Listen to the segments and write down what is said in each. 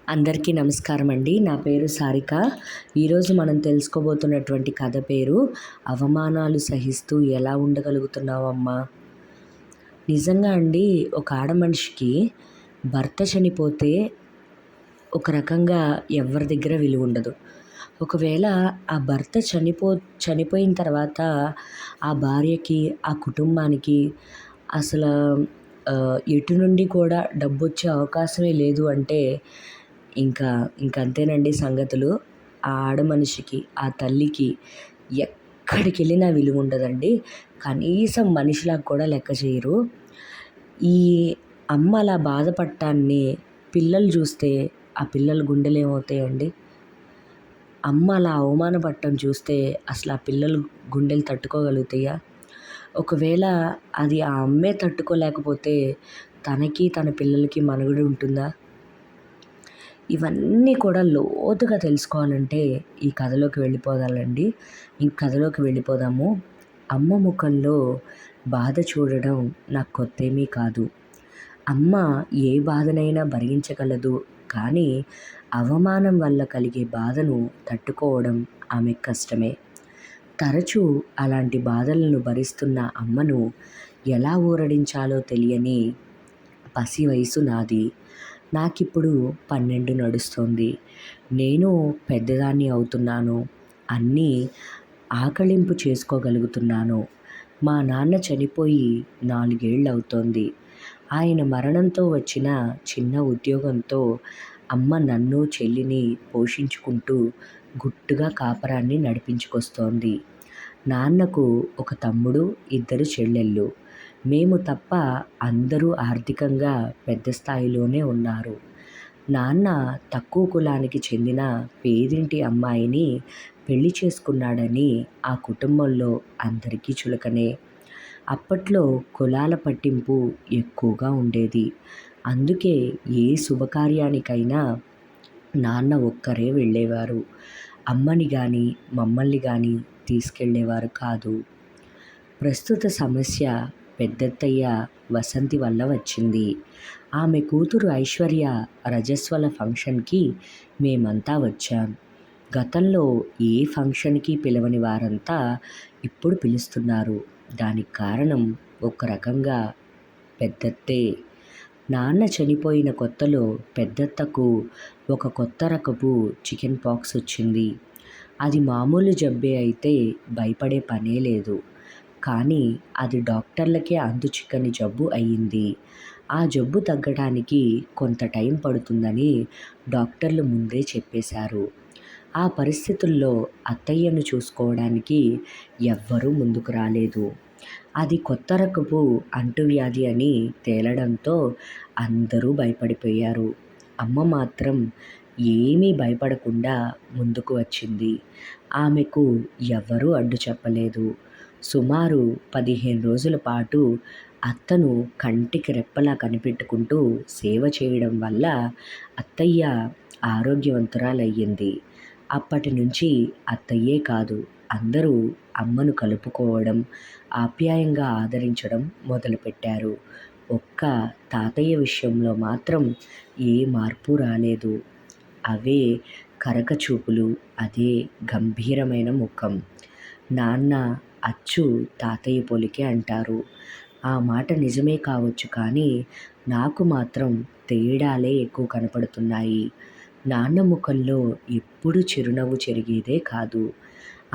అందరికీ నమస్కారం అండి. నా పేరు సారిక. ఈరోజు మనం తెలుసుకోబోతున్నటువంటి కథ పేరు అవమానాలు సహిస్తూ ఎలా ఉండగలుగుతున్నావమ్మా. నిజంగా అండి, ఒక ఆడమనిషికి భర్త చనిపోతే ఒక రకంగా ఎవరి దగ్గర విలువ ఉండదు. ఒకవేళ ఆ భర్త చనిపోయిన తర్వాత ఆ భార్యకి, ఆ కుటుంబానికి అసలు ఎటు నుండి కూడా డబ్బొచ్చే అవకాశమే లేదు అంటే ఇంకంతేనండి సంగతులు. ఆ ఆడమనిషికి, ఆ తల్లికి ఎక్కడికెళ్ళినా విలువ ఉండదండి. కనీసం మనిషిలాగా కూడా లెక్క చేయరు. ఈ అమ్మ అలా బాధపడటాన్ని పిల్లలు చూస్తే ఆ పిల్లల గుండెలేమవుతాయండి? అమ్మ అలా అవమానపడటం చూస్తే అసలు ఆ పిల్లలు గుండెలు తట్టుకోగలుగుతాయా? ఒకవేళ అది ఆ అమ్మే తట్టుకోలేకపోతే తనకి, తన పిల్లలకి మనుగడ ఉంటుందా? ఇవన్నీ కూడా లోతుగా తెలుసుకోవాలంటే ఈ కథలోకి వెళ్ళిపోదాలండి. ఈ కథలోకి వెళ్ళిపోదాము. అమ్మ ముఖంలో బాధ చూడడం నాకు కొత్తేమీ కాదు. అమ్మ ఏ బాధనైనా భరించగలదు, కానీ అవమానం వల్ల కలిగే బాధను తట్టుకోవడం ఆమెకు కష్టమే. తరచూ అలాంటి బాధలను భరిస్తున్న అమ్మను ఎలా ఊరడించాలో తెలియని పసి వయసు నాది. నాకిప్పుడు 12 నడుస్తోంది. నేను పెద్దదాన్ని అవుతున్నాను. అన్నీ ఆకళింపు చేసుకోగలుగుతున్నాను. మా నాన్న చనిపోయి 4 ఏళ్ళు అవుతోంది. ఆయన మరణంతో వచ్చిన చిన్న ఉద్యోగంతో అమ్మ నన్ను, చెల్లిని పోషించుకుంటూ గుట్టుగా కాపరాన్ని నడిపించుకొస్తోంది. నాన్నకు ఒక తమ్ముడు, 2 చెల్లెళ్ళు. మేము తప్ప అందరూ ఆర్థికంగా పెద్ద స్థాయిలోనే ఉన్నారు. నాన్న తక్కువ కులానికి చెందిన పేదింటి అమ్మాయిని పెళ్లి చేసుకున్నాడని ఆ కుటుంబంలో అందరికీ చులకనే. అప్పట్లో కులాల పట్టింపు ఎక్కువగా ఉండేది. అందుకే ఏ శుభకార్యానికైనా నాన్న ఒక్కరే వెళ్ళేవారు. అమ్మని గాని, మమ్మల్ని గాని తీసుకెళ్ళేవారు కాదు. ప్రస్తుత సమస్య పెద్దత్తయ్య వసంతి వల్ల వచ్చింది. ఆమె కూతురు ఐశ్వర్య రజస్వల ఫంక్షన్కి మేమంతా వచ్చాం. గతంలో ఏ ఫంక్షన్కి పిలవని వారంతా ఇప్పుడు పిలుస్తున్నారు. దానికి కారణం ఒక రకంగా పెద్దత్తే. నాన్న చనిపోయిన కొత్తలో పెద్దత్తకు ఒక కొత్త రకపు చికెన్ పాక్స్ వచ్చింది. అది మామూలు జబ్బే అయితే భయపడే పనే లేదు. కానీ అది డాక్టర్లకే అంతుచిక్కని జబ్బు అయ్యింది. ఆ జబ్బు తగ్గడానికి కొంత టైం పడుతుందని డాక్టర్లు ముందే చెప్పేశారు. ఆ పరిస్థితుల్లో అత్తయ్యను చూసుకోవడానికి ఎవ్వరూ ముందుకు రాలేదు. అది కొత్త రకపు అంటువ్యాధి అని తేలడంతో అందరూ భయపడిపోయారు. అమ్మ మాత్రం ఏమీ భయపడకుండా ముందుకు వచ్చింది. ఆమెకు ఎవరూ అడ్డు చెప్పలేదు. సుమారు 15 రోజుల పాటు అత్తను కంటికి రెప్పలా కనిపెట్టుకుంటూ సేవ చేయడం వల్ల అత్తయ్య ఆరోగ్యవంతురాలయ్యింది. అప్పటి నుంచి అత్తయ్యే కాదు, అందరూ అమ్మను కలుపుకోవడం, ఆప్యాయంగా ఆదరించడం మొదలుపెట్టారు. ఒక్క తాతయ్య విషయంలో మాత్రం ఏ మార్పు రాలేదు. అవే కరకచూపులు, అదే గంభీరమైన ముఖం. నాన్న అచ్చు తాతయ్య పోలికే అంటారు. ఆ మాట నిజమే కావచ్చు, కానీ నాకు మాత్రం తేడాలే ఎక్కువ కనపడుతున్నాయి. నాన్న ముఖంలో ఎప్పుడూ చిరునవ్వు చెరిగేదే కాదు.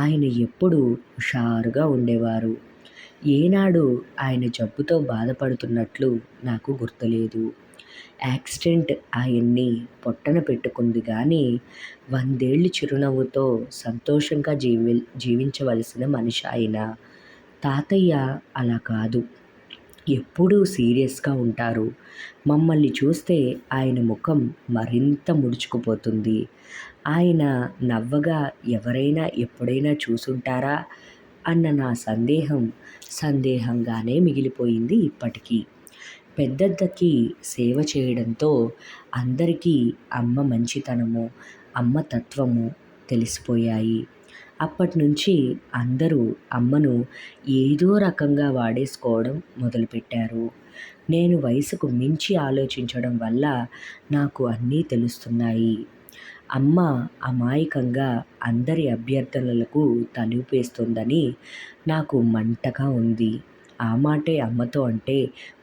ఆయన ఎప్పుడూ హుషారుగా ఉండేవారు. ఏనాడు ఆయన జబ్బుతో బాధపడుతున్నట్లు నాకు గుర్తులేదు. యాక్సిడెంట్ ఆయన్ని పొట్టన పెట్టుకుంది గానీ 100 ఏళ్ళు చిరునవ్వుతో సంతోషంగా జీవించవలసిన మనిషి ఆయన. తాతయ్య అలా కాదు, ఎప్పుడూ సీరియస్గా ఉంటారు. మమ్మల్ని చూస్తే ఆయన ముఖం మరింత ముడుచుకుపోతుంది. ఆయన నవ్వగా ఎవరైనా ఎప్పుడైనా చూసుంటారా అన్న నా సందేహంగానే మిగిలిపోయింది ఇప్పటికీ. పెద్దత్తకి సేవ చేయడంతో అందరికీ అమ్మ మంచితనము, అమ్మ తత్వము తెలిసిపోయాయి. అప్పటినుంచి అందరూ అమ్మను ఏదో రకంగా వాడేసుకోవడం మొదలుపెట్టారు. నేను వయసుకు మించి ఆలోచించడం వల్ల నాకు అన్నీ తెలుస్తున్నాయి. అమ్మ అమాయకంగా అందరి అభ్యర్థనలకు తలుపేస్తోందని నాకు మంటగా ఉంది. ఆ మాటే అమ్మతో అంటే,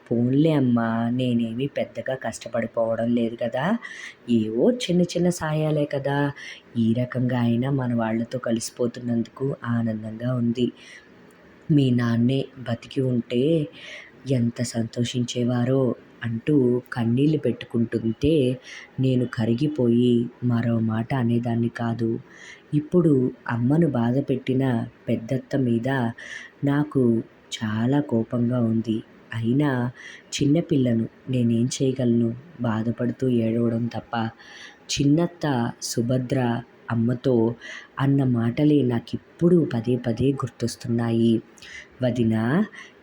పోన్లే అమ్మా, నేనేమీ పెద్దగా కష్టపడిపోవడం లేదు కదా! ఏవో చిన్న చిన్న సాయాలే కదా! ఈ రకంగా అయినా మన వాళ్ళతో కలిసిపోతున్నందుకు ఆనందంగా ఉంది. మీ నాన్నే బతికి ఉంటే ఎంత సంతోషించేవారో అంటూ కన్నీళ్లు పెట్టుకుంటుంటే నేను కరిగిపోయి మరో మాట అనేదాన్ని కాదు. ఇప్పుడు అమ్మను బాధపెట్టిన పెద్దత్త మీద నాకు చాలా కోపంగా ఉంది. అయినా చిన్నపిల్లను, నేనేం చేయగలను? బాధపడుతూ ఏడవడం తప్ప. చిన్నత్త సుభద్ర అమ్మతో అన్న మాటలే నాకిప్పుడు పదే పదే గుర్తొస్తున్నాయి. వదినా,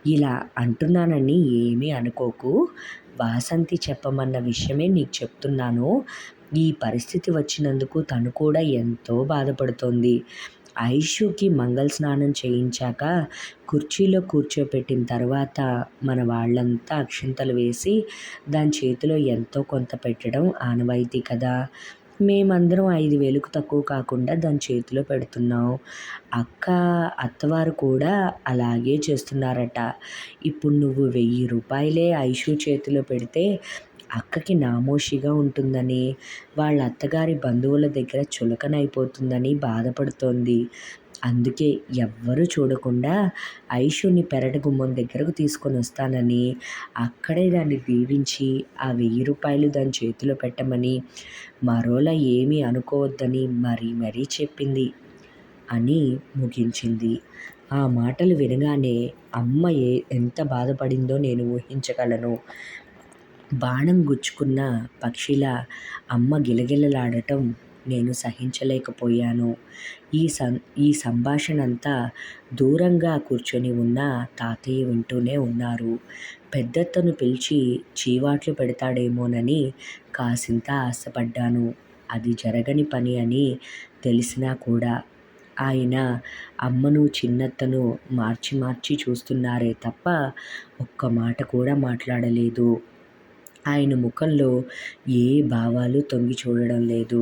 ఇలా అంటున్నానని ఏమీ అనుకోకు. వాసంతి చెప్పమన్న విషయమే నీకు చెప్తున్నాను. ఈ పరిస్థితి వచ్చినందుకు తను కూడా ఎంతో బాధపడుతోంది. ఐషుకి మంగళ స్నానం చేయించాక కుర్చీలో కూర్చోపెట్టిన తర్వాత మన వాళ్ళంతా అక్షింతలు వేసి దాని చేతిలో ఎంతో కొంత పెట్టడం ఆనవాయితీ కదా! మేమందరం 5,000కు తక్కువ కాకుండా దాని చేతిలో పెడుతున్నాం. అత్తవారు కూడా అలాగే చేస్తున్నారట. ఇప్పుడు నువ్వు 1000 రూపాయలే ఐషు చేతిలో పెడితే అక్కకి నామోషీగా ఉంటుందని, వాళ్ళ అత్తగారి బంధువుల దగ్గర చులకనైపోతుందని బాధపడుతోంది. అందుకే ఎవ్వరూ చూడకుండా ఐషుని పెరటి గుమ్మం దగ్గరకు తీసుకొని వస్తానని, అక్కడే దాన్ని దీవించి ఆ 1000 రూపాయలు దాని చేతిలో పెట్టమని, మరోలా ఏమీ అనుకోవద్దని మరీ మరీ చెప్పింది అని ముగించింది. ఆ మాటలు వినగానే అమ్మ ఎంత బాధపడిందో నేను ఊహించగలను. బాణం గుచ్చుకున్న పక్షిలా అమ్మ గిలగిలలాడటం నేను సహించలేకపోయాను. ఈ సంభాషణంతా దూరంగా కూర్చొని ఉన్న తాతయ్య వింటూనే ఉన్నారు. పెద్దత్తను పిలిచి చీవాట్లు పెడతాడేమోనని కాసింత ఆశపడ్డాను. అది జరగని పని అని తెలిసినా కూడా ఆయన అమ్మను చిన్నత్తను మార్చి మార్చి చూస్తున్నారే తప్ప ఒక్క మాట కూడా మాట్లాడలేదు. ఆయన ముఖంలో ఏ భావాలు తొంగి చూడడం లేదు.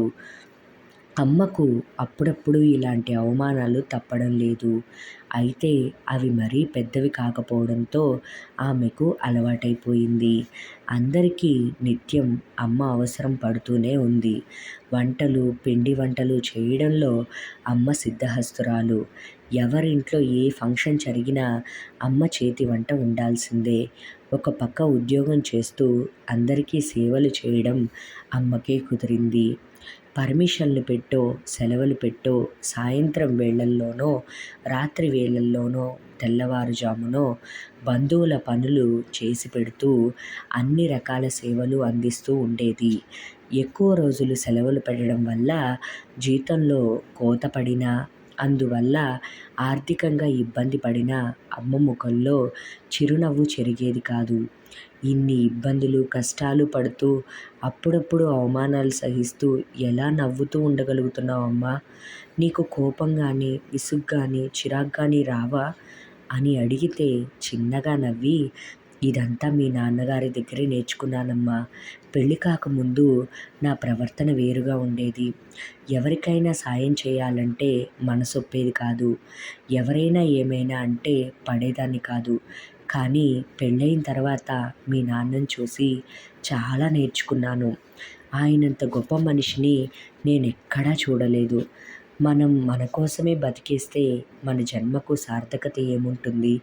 అమ్మకు అప్పుడప్పుడు ఇలాంటి అవమానాలు తప్పడం లేదు. అయితే అవి మరీ పెద్దవి కాకపోవడంతో ఆమెకు అలవాటైపోయింది. అందరికీ నిత్యం అమ్మ అవసరం పడుతూనే ఉంది. వంటలు, పిండి వంటలు చేయడంలో అమ్మ సిద్ధహస్తురాలు. ఎవరింట్లో ఏ ఫంక్షన్ జరిగినా అమ్మ చేతి వంట ఉండాల్సిందే. ఒక పక్క ఉద్యోగం చేస్తూ అందరికీ సేవలు చేయడం అమ్మకే కుదిరింది. పర్మిషన్లు పెట్టో, సెలవులు పెట్టో, సాయంత్రం వేళల్లోనో, రాత్రి వేళల్లోనో, తెల్లవారుజామునో బంధువుల పనులు చేసి పెడుతూ అన్ని రకాల సేవలు అందిస్తూ ఉండేది. ఎక్కువ రోజులు సెలవులు పెట్టడం వల్ల జీతంలో కోత పడినా, అందువల్ల ఆర్థికంగా ఇబ్బంది పడినా అమ్మ ముఖంలో చిరునవ్వు చెరిగేది కాదు. ఇన్ని ఇబ్బందులు, కష్టాలు పడుతూ అప్పుడప్పుడు అవమానాలు సహిస్తూ ఎలా నవ్వుతూ ఉండగలుగుతున్నావమ్మా? నీకు కోపం కానీ, విసుగు కానీ, చిరాకు కానీ రావా అని అడిగితే చిన్నగా నవ్వి, ఇదంతా మీ నాన్నగారి దగ్గరే నేర్చుకున్నానమ్మా. పెళ్ళి కాకముందు నా ప్రవర్తన వేరుగా ఉండేది. ఎవరికైనా సాయం చేయాలంటే మనసొప్పేది కాదు. ఎవరైనా ఏమైనా అంటే పడేదాన్ని కాదు. కానీ పెళ్ళయిన తర్వాత మీ నాన్నని చూసి చాలా నేర్చుకున్నాను. ఆయనంత గొప్ప మనిషిని నేనెక్కడా చూడలేదు. మనం మన కోసమే బతికేస్తే మన జన్మకు సార్థకత ఏముంటుంది?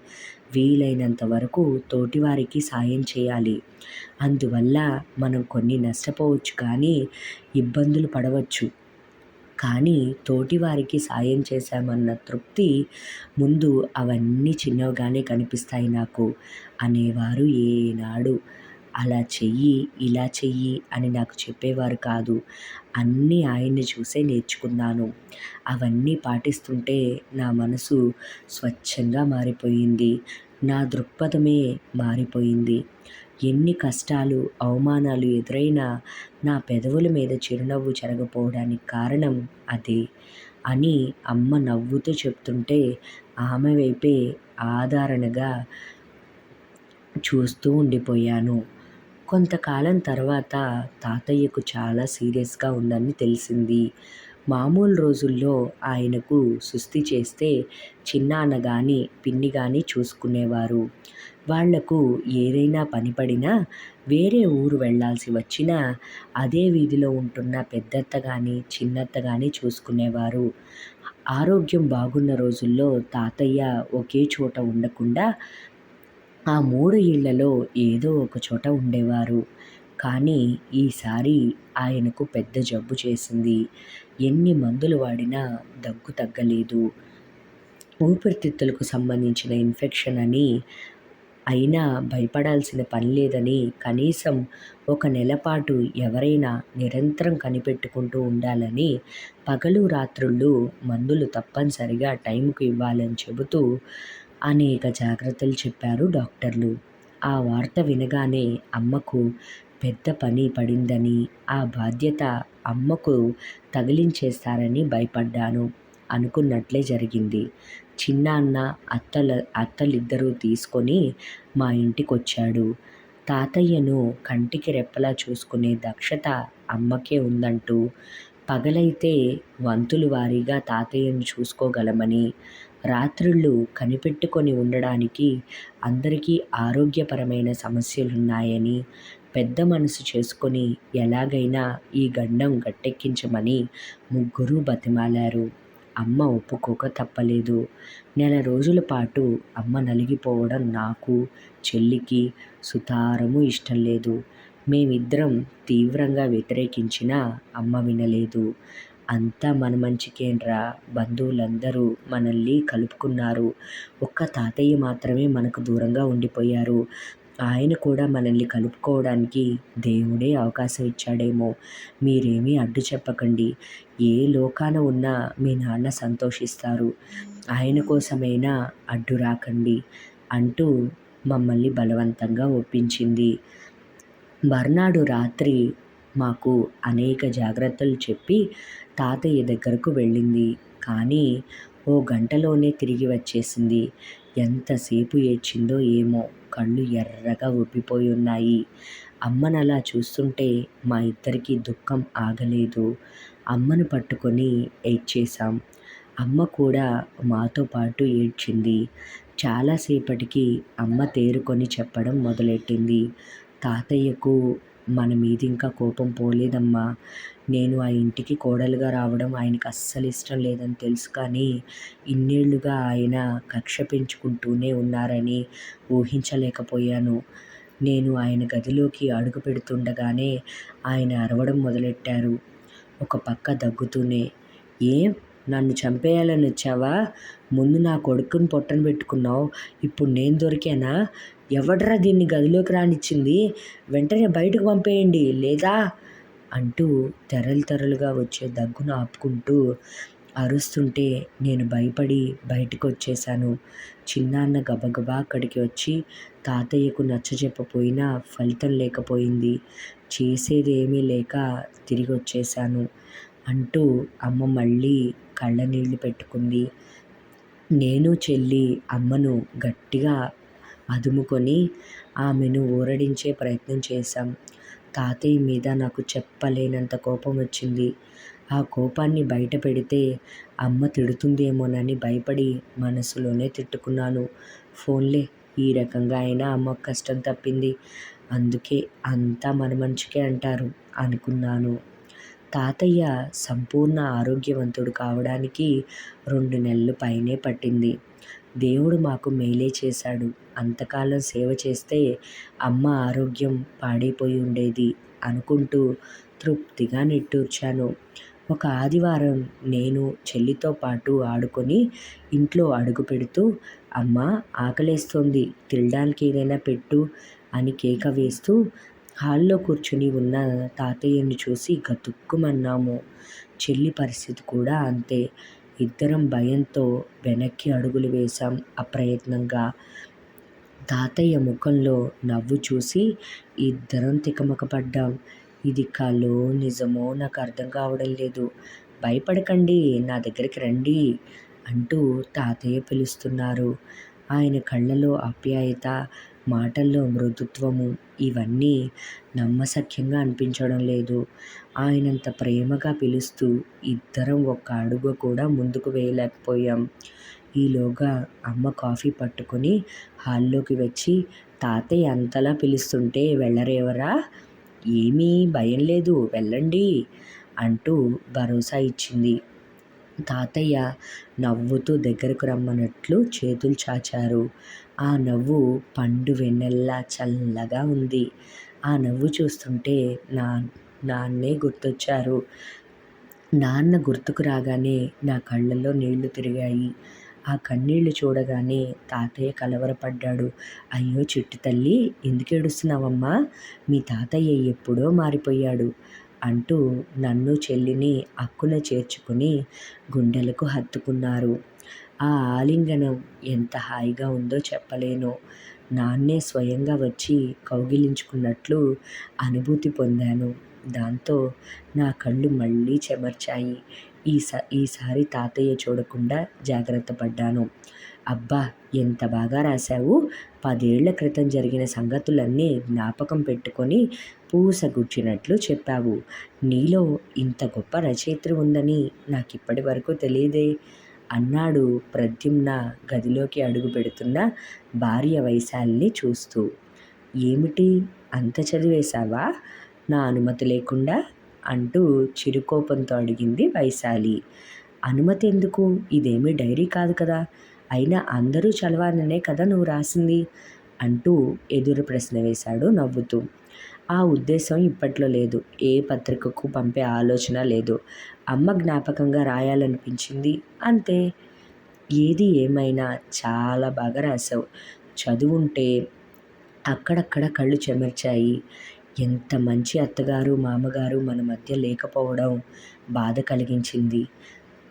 వీలైనంత వరకు తోటివారికి సాయం చేయాలి. అందువల్ల మనం కొన్ని నష్టపోవచ్చు కానీ ఇబ్బందులు పడవచ్చు. కానీ తోటివారికి సాయం చేశామన్న తృప్తి ముందు అవన్నీ చిన్నవిగానే కనిపిస్తాయి నాకు అనేవారు ఏనాడు. అలా చెయ్యి, ఇలా చెయ్యి అని నాకు చెప్పేవారు కాదు. అన్నీ ఆయన్ని చూసే నేర్చుకున్నాను. అవన్నీ పాటిస్తుంటే నా మనసు స్వచ్ఛంగా మారిపోయింది. నా దృక్పథమే మారిపోయింది. ఎన్ని కష్టాలు, అవమానాలు ఎదురైనా నా పెదవుల మీద చిరునవ్వు చెరగపోవడానికి కారణం అదే అని అమ్మ నవ్వుతూ చెప్తుంటే ఆమె వైపే ఆదరణగా చూస్తూ ఉండిపోయాను. కొంతకాలం తర్వాత తాతయ్యకు చాలా సీరియస్‌గా ఉందని తెలిసింది. మామూలు రోజుల్లో ఆయనకు సుస్థి చేస్తే చిన్నాన్న గాని, పిన్ని గాని చూసుకునేవారు. వాళ్లకు ఏదైనా పని పడినా, వేరే ఊరు వెళ్ళాల్సి వచ్చినా అదే వీధిలో ఉంటున్న పెద్దత్త గాని, చిన్నత్త గాని చూసుకునేవారు. ఆరోగ్యం బాగున్న రోజుల్లో తాతయ్య ఒకే చోట ఉండకుండా ఆ 3 ఇళ్లలో ఏదో ఒక చోట ఉండేవారు. కానీ ఈసారి ఆయనకు పెద్ద జబ్బు చేసింది. ఎన్ని మందులు వాడినా దగ్గు తగ్గలేదు. ఊపిరితిత్తులకు సంబంధించిన ఇన్ఫెక్షన్ అని, అయినా భయపడాల్సిన పని లేదని కనీసం ఒక నెల పాటు ఎవరైనా నిరంతరం కనిపెట్టుకుంటూ ఉండాలని పగలు రాత్రుళ్ళు మందులు తప్పనిసరిగా టైంకు ఇవ్వాలని చెబుతూ అనేక జాగ్రత్తలు చెప్పారు డాక్టర్లు. ఆ వార్త వినగానే అమ్మకు పెద్ద పని పడిందని, ఆ బాధ్యత అమ్మకు తగిలించేస్తారని భయపడ్డాను. అనుకున్నట్లే జరిగింది. చిన్నాన్న, అత్తలిద్దరూ తీసుకొని మా ఇంటికొచ్చాడు. తాతయ్యను కంటికి రెప్పలా చూసుకునే దక్షత అమ్మకే ఉందంటూ, పగలైతే వంతుల వారీగా తాతయ్యను చూసుకోగలమని, రాత్రుళ్ళు కనిపెట్టుకొని ఉండడానికి అందరికీ ఆరోగ్యపరమైన సమస్యలున్నాయని, పెద్ద మనసు చేసుకొని ఎలాగైనా ఈ గండం గట్టెక్కించమని ముగ్గురూ బతిమాలారు. అమ్మ ఒప్పుకోక తప్పలేదు. నెల రోజుల పాటు అమ్మ నలిగిపోవడం నాకు, చెల్లికి సుతారము ఇష్టం లేదు. మేమిద్దరం తీవ్రంగా వ్యతిరేకించినా అమ్మ వినలేదు. అంతా మన మంచికేంరా, బంధువులందరూ మనల్ని కలుపుకున్నారు. ఒక్క తాతయ్య మాత్రమే మనకు దూరంగా ఉండిపోయారు. ఆయన కూడా మనల్ని కలుపుకోవడానికి దేవుడే అవకాశం ఇచ్చాడేమో. మీరేమీ అడ్డు చెప్పకండి. ఏ లోకాన ఉన్నా మీ నాన్న సంతోషిస్తారు. ఆయన కోసమైనా అడ్డు రాకండి అంటూ మమ్మల్ని బలవంతంగా ఒప్పించింది. మర్నాడు రాత్రి మాకు అనేక జాగ్రత్తలు చెప్పి తాతయ్య దగ్గరకు వెళ్ళింది. కానీ ఓ గంటలోనే తిరిగి వచ్చేసింది. ఎంతసేపు ఏడ్చిందో ఏమో, కళ్ళు ఎర్రగా ఉబ్బిపోయి ఉన్నాయి. అమ్మనలా చూస్తుంటే మా ఇద్దరికీ దుఃఖం ఆగలేదు. అమ్మను పట్టుకొని ఏడ్చేశాం. అమ్మ కూడా మాతో పాటు ఏడ్చింది. చాలాసేపటికి అమ్మ తేరుకొని చెప్పడం మొదలెట్టింది. తాతయ్యకు మన మీదింకా కోపం పోలేదమ్మా. నేను ఆ ఇంటికి కోడలుగా రావడం ఆయనకి అస్సలు ఇష్టం లేదని తెలుసు. కానీ ఇన్నేళ్లుగా ఆయన కక్ష పెంచుకుంటూనే ఉన్నారని ఊహించలేకపోయాను. నేను ఆయన గదిలోకి అడుగు పెడుతుండగానే ఆయన అరవడం మొదలెట్టారు. ఒక పక్క దగ్గుతూనే. ఏం, నన్ను చంపేయాలని వచ్చావా? ముందు నా కొడుకుని పొట్టన పెట్టుకున్నావు. ఇప్పుడు నేను దొరికానా? ఎవడ్రా దీన్ని గదిలోకి రానిచ్చింది? వెంటనే బయటకు పంపేయండి లేదా అంటూ తెరలు తెరలుగా వచ్చే దగ్గును ఆపుకుంటూ అరుస్తుంటే నేను భయపడి బయటకు వచ్చేశాను. చిన్నాన్న గబగబా అక్కడికి వచ్చి తాతయ్యకు నచ్చజెప్పపోయినా ఫలితం లేకపోయింది. చేసేది ఏమీ లేక తిరిగి వచ్చేశాను అంటూ అమ్మ మళ్ళీ కళ్ళనీళ్ళు పెట్టుకుంది. నేను, చెల్లి అమ్మను గట్టిగా అదుముకొని ఆమెను ఊరడించే ప్రయత్నం చేశాం. తాతయ్య మీద నాకు చెప్పలేనంత కోపం వచ్చింది. ఆ కోపాన్ని బయట పెడితే అమ్మ తిడుతుందేమోనని భయపడి మనసులోనే తిట్టుకున్నాను. ఫోన్లే, ఈ రకంగా అయినా అమ్మకు కష్టం తప్పింది. అందుకే అంతా మన మంచికే అంటారు అనుకున్నాను. తాతయ్య సంపూర్ణ ఆరోగ్యవంతుడు కావడానికి 2 నెలలు పైనే పట్టింది. దేవుడు మాకు మేలే చేశాడు. అంతకాలం సేవ చేస్తే అమ్మ ఆరోగ్యం పాడైపోయి ఉండేది అనుకుంటూ తృప్తిగా నిట్టూర్చాను. ఒక ఆదివారం నేను చెల్లితో పాటు ఆడుకొని ఇంట్లో అడుగు పెడుతూ, అమ్మా, ఆకలేస్తోంది, తినడానికి ఏదైనా పెట్టు అని కేక వేస్తూ హాల్లో కూర్చుని ఉన్న తాతయ్యని చూసి గతుక్కుమన్నాము. చెల్లి పరిస్థితి కూడా అంతే. ఇద్దరం భయంతో వెనక్కి అడుగులు వేశాం అప్రయత్నంగా. తాతయ్య ముఖంలో నవ్వు చూసి ఇద్దరం తికమకపడ్డాం. ఇది కలో నిజమో నాకు అర్థం కావడం లేదు. భయపడకండి, నా దగ్గరికి రండి అంటూ తాతయ్య పిలుస్తున్నారు. ఆయన కళ్ళలో ఆప్యాయత, మాటల్లో మృదుత్వము ఇవన్నీ నమ్మశక్యంగా అనిపించడం లేదు. ఆయనంత ప్రేమగా పిలుస్తూ ఇద్దరం ఒక్క అడుగు కూడా ముందుకు వేయలేకపోయాం. ఈలోగా అమ్మ కాఫీ పట్టుకొని హాల్లోకి వచ్చి, తాతయ్య అంతలా పిలుస్తుంటే వెళ్ళరేవరా? ఏమీ భయం లేదు, వెళ్ళండి అంటూ భరోసా ఇచ్చింది. తాతయ్య నవ్వుతూ దగ్గరకు రమ్మన్నట్లు చేతులు చాచారు. ఆ నవ్వు పండు వెన్నెల్లా చల్లగా ఉంది. ఆ నవ్వు చూస్తుంటే నాన్నే గుర్తొచ్చారు. నాన్న గుర్తుకు రాగానే నా కళ్ళల్లో నీళ్లు తిరిగాయి. ఆ కన్నీళ్లు చూడగానే తాతయ్య కలవరపడ్డాడు. అయ్యో చిట్టి తల్లి, ఎందుకు ఏడుస్తున్నావమ్మా? మీ తాతయ్య ఎప్పుడో మారిపోయాడు అంటూ నన్ను చెల్లిని అక్కున చేర్చుకుని గుండెలకు హత్తుకున్నారు. ఆ ఆలింగనం ఎంత హాయిగా ఉందో చెప్పలేను. నాన్నే స్వయంగా వచ్చి కౌగిలించుకున్నట్లు అనుభూతి పొందాను. దాంతో నా కళ్ళు మళ్ళీ చెమర్చాయి. ఈసారి తాతయ్య చూడకుండా జాగ్రత్త పడ్డాను. అబ్బా, ఎంత బాగా రాశావు! 10 ఏళ్ల క్రితం జరిగిన సంగతులన్నీ జ్ఞాపకం పెట్టుకొని పూసగుచ్చినట్లు చెప్పావు. నీలో ఇంత గొప్ప రచయిత్రి ఉందని నాకిప్పటి వరకు తెలియదే అన్నాడు ప్రద్యుమ్న గదిలోకి అడుగు పెడుతున్న భార్య వైశాలిని చూస్తూ. ఏమిటి, అంత చదివేశావా నా అనుమతి లేకుండా? అంటూ చిరుకోపంతో అడిగింది వైశాలి. అనుమతి ఎందుకు? ఇదేమీ డైరీ కాదు కదా. అయినా అందరూ చదవాలనే కదా నువ్వు రాసింది అంటూ ఎదురు ప్రశ్న వేశాడు నవ్వుతూ. ఆ ఉద్దేశం ఇప్పట్లో లేదు. ఏ పత్రికకు పంపే ఆలోచన లేదు. అమ్మ జ్ఞాపకంగా రాయాలనిపించింది అంతే. ఏది ఏమైనా చాలా బాగా రాశావు. చదువుంటే అక్కడక్కడ కళ్ళు చెమర్చాయి. ఎంత మంచి అత్తగారు మామగారు మన మధ్య లేకపోవడం బాధ కలిగించింది.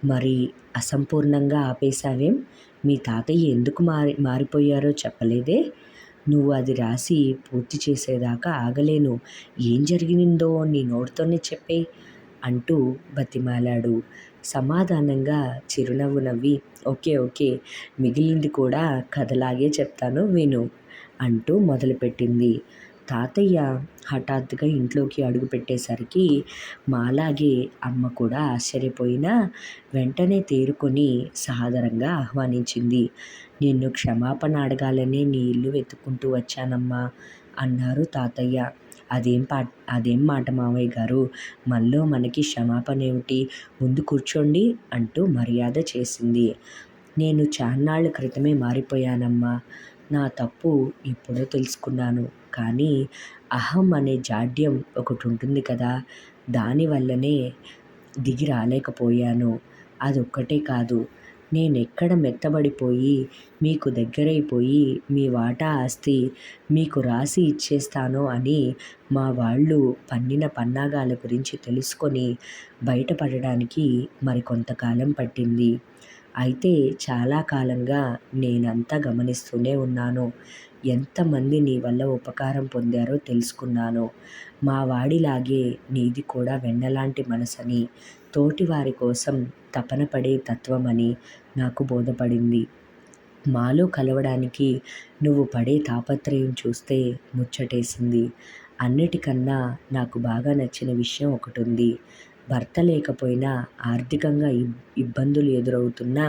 మరి అసంపూర్ణంగా ఆపేశావేం? మీ తాతయ్య ఎందుకు మారిపోయారో చెప్పలేదే? నువ్వు అది రాసి పూర్తి చేసేదాకా ఆగలేను. ఏం జరిగిందో నీ నోటితోనే చెప్పే అంటూ బతిమాలాడు. సమాధానంగా చిరునవ్వు నవ్వి, ఓకే, మిగిలింది కూడా కథలాగే చెప్తాను విను అంటూ మొదలుపెట్టింది. తాతయ్య హఠాత్తుగా ఇంట్లోకి అడుగుపెట్టేసరికి మాలాగే అమ్మ కూడా ఆశ్చర్యపోయినా వెంటనే తేరుకొని సాదరంగా ఆహ్వానించింది. నిన్ను క్షమాపణ అడగాలనే నీ ఇల్లు వెతుక్కుంటూ వచ్చానమ్మా అన్నారు తాతయ్య. అదేం మాట మావయ్య గారు, మనలో మనకి క్షమాపణ ఏమిటి? ముందు కూర్చోండి అంటూ మర్యాద చేసింది. నేను చాన్నాళ్ల క్రితమే మారిపోయానమ్మా. నా తప్పు ఎప్పుడో తెలుసుకున్నాను. కానీ అహం అనే జాడ్యం ఒకటి ఉంటుంది కదా, దానివల్లనే దిగి రాలేకపోయాను. అదొక్కటే కాదు, నేనెక్కడ మెత్తబడిపోయి మీకు దగ్గరైపోయి మీ వాటా ఆస్తి మీకు రాసి ఇచ్చేస్తానో అని మా వాళ్ళు పన్నిన పన్నాగాల గురించి తెలుసుకొని బయటపడడానికి మరికొంతకాలం పట్టింది. అయితే చాలా కాలంగా నేనంతా గమనిస్తూనే ఉన్నాను. ఎంతమంది నీ వల్ల ఉపకారం పొందారో తెలుసుకున్నాను. మా వాడిలాగే నీది కూడా వెన్నలాంటి మనసని, తోటివారి కోసం తపన పడే తత్వమని నాకు బోధపడింది. మాలో కలవడానికి నువ్వు పడే తాపత్రయం చూస్తే ముచ్చటేసింది. అన్నిటికన్నా నాకు బాగా నచ్చిన విషయం ఒకటుంది. భర్త లేకపోయినా ఆర్థికంగా ఇబ్బందులు ఎదురవుతున్నా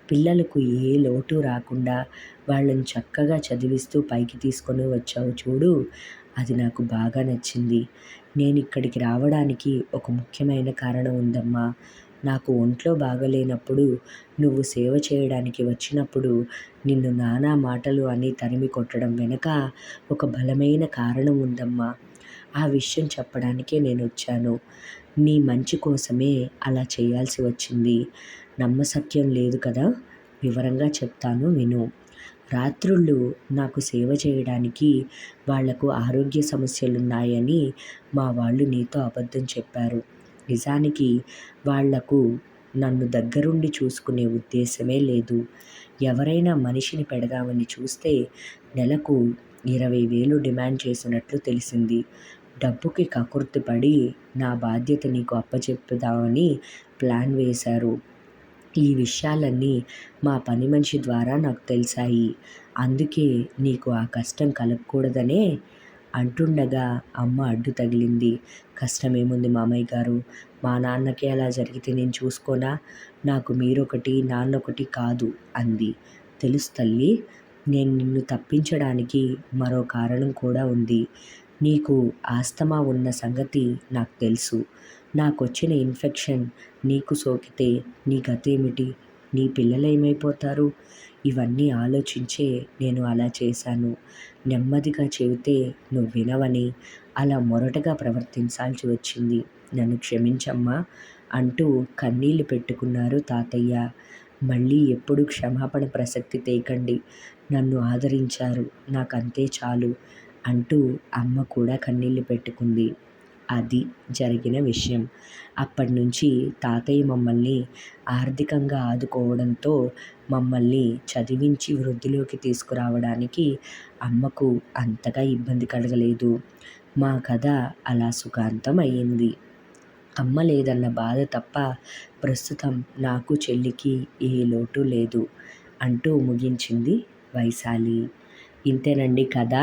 పిల్లలకు ఏ లోటు రాకుండా వాళ్ళని చక్కగా చదివిస్తూ పైకి తీసుకొని వచ్చావు చూడు, అది నాకు బాగా నచ్చింది. నేను ఇక్కడికి రావడానికి ఒక ముఖ్యమైన కారణం ఉందమ్మా. నాకు ఒంట్లో బాగలేనప్పుడు నువ్వు సేవ చేయడానికి వచ్చినప్పుడు నిన్ను నానా మాటలు అని తరిమి కొట్టడం వెనక ఒక బలమైన కారణం ఉందమ్మా. ఆ విషయం చెప్పడానికే నేను వచ్చాను. నీ మంచి కోసమే అలా చేయాల్సి వచ్చింది. నమ్మశక్యం లేదు కదా, వివరంగా చెప్తాను విను. రాత్రుళ్ళు నాకు సేవ చేయడానికి వాళ్లకు ఆరోగ్య సమస్యలున్నాయని మా వాళ్ళు నీతో అబద్ధం చెప్పారు. నిజానికి వాళ్లకు నన్ను దగ్గరుండి చూసుకునే ఉద్దేశమే లేదు. ఎవరైనా మనిషిని పెడదామని చూస్తే నెలకు 20,000 డిమాండ్ చేసినట్లు తెలిసింది. డబ్బుకి కక్కుర్తిపడి నా బాధ్యత నీకు అప్పచెప్పుదామని ప్లాన్ వేశారు. ఈ విషయాలన్నీ మా పని మనిషి ద్వారా నాకు తెలిసాయి. అందుకే నీకు ఆ కష్టం కలగకూడదనే అంటుండగా అమ్మ అడ్డు తగిలింది. కష్టమేముంది మామయ్య గారు, మా నాన్నకి అలా జరిగితే నేను చూసుకోనా? నాకు మీరొకటి, నాన్నొకటి కాదు అంది. తెలుసు తల్లి, నేను నిన్ను తప్పించడానికి మరో కారణం కూడా ఉంది. నీకు ఆస్తమా ఉన్న సంగతి నాకు తెలుసు. నాకొచ్చిన ఇన్ఫెక్షన్ నీకు సోకితే నీ గతేమిటి? నీ పిల్లలేమైపోతారు? ఇవన్నీ ఆలోచించే నేను అలా చేశాను. నెమ్మదిగా చెబితే నువ్వు వినవని అలా మొరటుగా ప్రవర్తించాల్సి వచ్చింది. నన్ను క్షమించమ్మా అంటూ కన్నీళ్లు పెట్టుకున్నారు తాతయ్య. మళ్ళీ ఎప్పుడు క్షమాపణ ప్రసక్తి తేకండి. నన్ను ఆదరించారు, నాకంతే చాలు అంటూ అమ్మ కూడా కన్నీళ్లు పెట్టుకుంది. అది జరిగిన విషయం. అప్పటినుంచి తాతయ్య మమ్మల్ని ఆర్థికంగా ఆదుకోవడంతో మమ్మల్ని చదివించి వృద్ధిలోకి తీసుకురావడానికి అమ్మకు అంతగా ఇబ్బంది కలగలేదు. మా కథ అలా సుఖాంతం అయ్యింది. అమ్మ లేదన్న బాధ తప్ప ప్రస్తుతం నాకు చెల్లికి ఏ లోటు లేదు అంటూ ముగించింది వైశాలి. ఇంతేనండి కథ.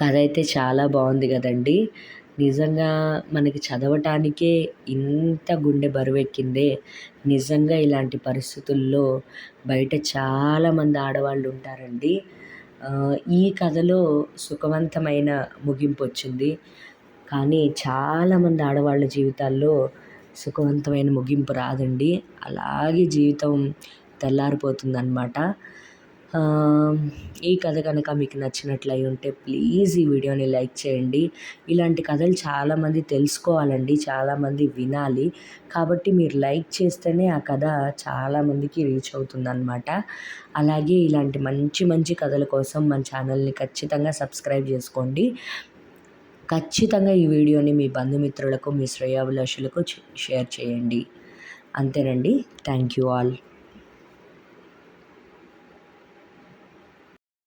కథ అయితే చాలా బాగుంది కదండి. నిజంగా మనకి చదవటానికే ఇంత గుండె బరువెక్కిందే. నిజంగా ఇలాంటి పరిస్థితుల్లో బయట చాలామంది ఆడవాళ్ళు ఉంటారండి. ఈ కథలో సుఖవంతమైన ముగింపు వచ్చింది. కానీ చాలామంది ఆడవాళ్ళ జీవితాల్లో సుఖవంతమైన ముగింపు రాదండి. అలాగే జీవితం తెల్లారిపోతుందన్నమాట. ఈ కథ కనుక మీకు నచ్చినట్లయి ఉంటే ప్లీజ్ ఈ వీడియోని లైక్ చేయండి. ఇలాంటి కథలు చాలామంది తెలుసుకోవాలండి, చాలామంది వినాలి. కాబట్టి మీరు లైక్ చేస్తేనే ఆ కథ చాలామందికి రీచ్ అవుతుందన్నమాట. అలాగే ఇలాంటి మంచి మంచి కథల కోసం మన ఛానల్ని ఖచ్చితంగా సబ్స్క్రైబ్ చేసుకోండి. ఖచ్చితంగా ఈ వీడియోని మీ బంధుమిత్రులకు, మీ శ్రేయోభిలాషులకు షేర్ చేయండి. అంతేనండి. Thank you all.